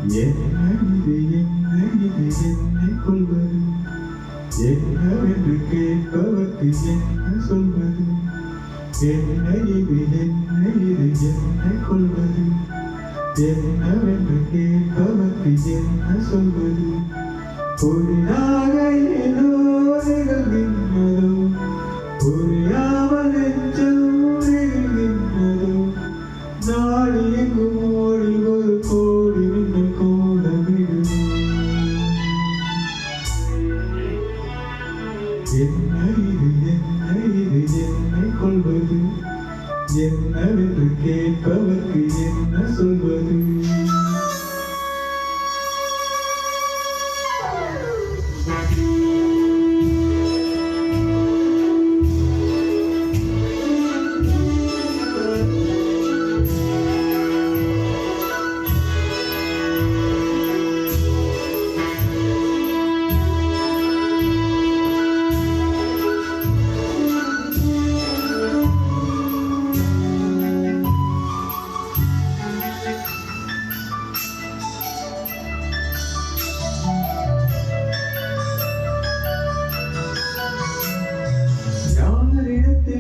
என்ன இது என்ன இது என்னை கொள்வது என்னவென்று கேட்பவர்க்கு என்ன சொல்வது என்ன இது என்ன இது என்னை கொள்வது என்னவென்று கேட்பவர்க்கு என்ன சொல்வது புரியாக ஏதோ நிகழ்கின்றதோ புரியாமல் நெஞ்சம் நிகழ்கின்றதோ நாடு எங்கும் ஓடி ஒரு கோடி மின்னல் கோலமிடும் என்ன இது என்ன இது என்னை கொள்வது என்னவென்று கேட்பவர்க்கு என்ன சொல்வது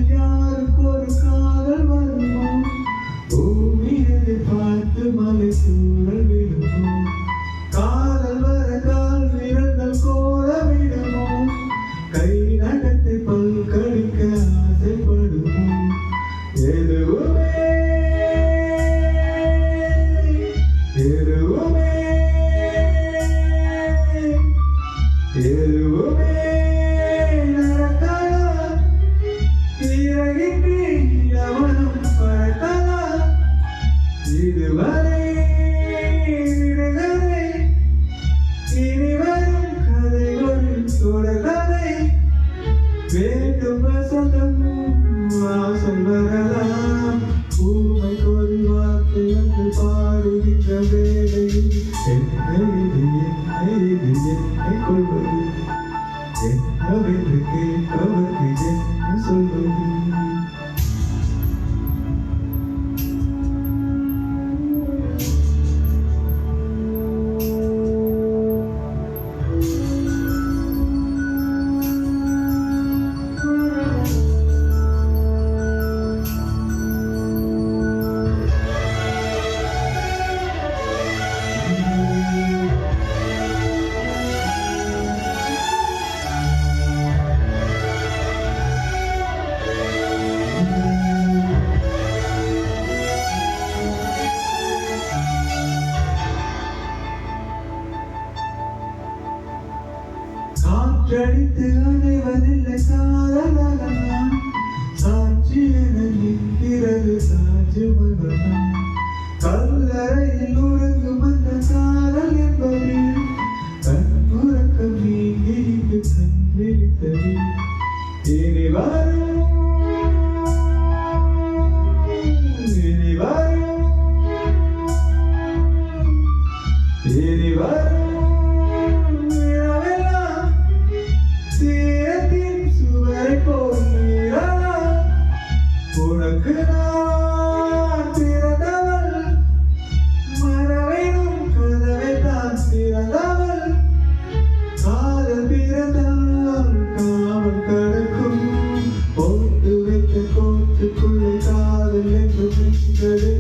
யாருக்கு ஒரு காதல் வருமோ பூமியை பார்த்து மலை சூழல் விடுமோ காதல் வர கால் விரல்கள் கோல விடுமோ கை நகத்தை பல் கடிக்க ஆசைப்படுமோ எதுவுமே எதுவுமே எதுவுமே இதுவரை விடுகதை இனி வரும் கதை ஒரு தொடர்கதை வேண்டும் வசந்தம் வாசல் வரலாம் ஊமை கோரி வார்த்தை வந்து பாடுகின்ற வேளையில் என்னை கொள்வது என்னவென்று கேட்பவர்க்கு என்ன சொல்வது காற்றடித்து அணைவதில்லை காதலகலாம் சாட்சி என நிற்கிறது தாஜ்மஹால் கல்லறையில் உறங்கும் அந்த காதல் என்பது கண்முறக்கம் நீங்கிட்டு கண் விழித்தது இனி வரும் இனி வரும் இனி வரும் உனக்கு நான் பிறந்தவள் மறவேனும் கதவை தான் திறந்தவள் காதல் பிறந்தால் காவல் கடக்கும் போட்டு வைத்த கோட்டுக்குள்ளே காதல் என்று நின்றது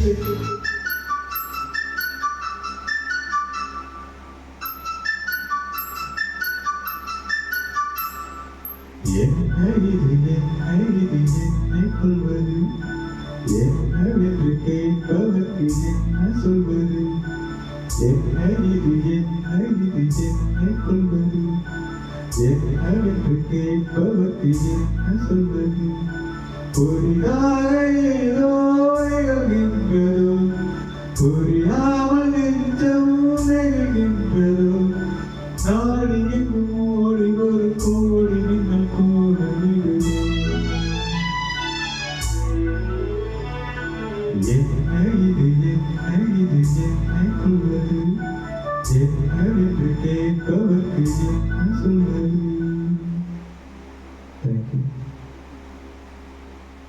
என்ன இது என்ன இது என்னை கொள்வது என்னவென்று கேட்பவர்க்கு என்ன சொல்வது என்ன இது என்ன இது என்னை கொள்வது என்னவென்று கேட்பவர்க்கு என்ன சொல்வது புரியாக ஏதோ நிகழ்கின்றதோ புரியாமல் நெஞ்சம் நிகழ்கின்றதோ நாடு எங்கும் ஓடி ஒரு கோடி மின்னல் கோலமிடுதோ என்ன இது என்ன இது என்னை கொள்வது என்னவென்று கேட்பவர்க்கு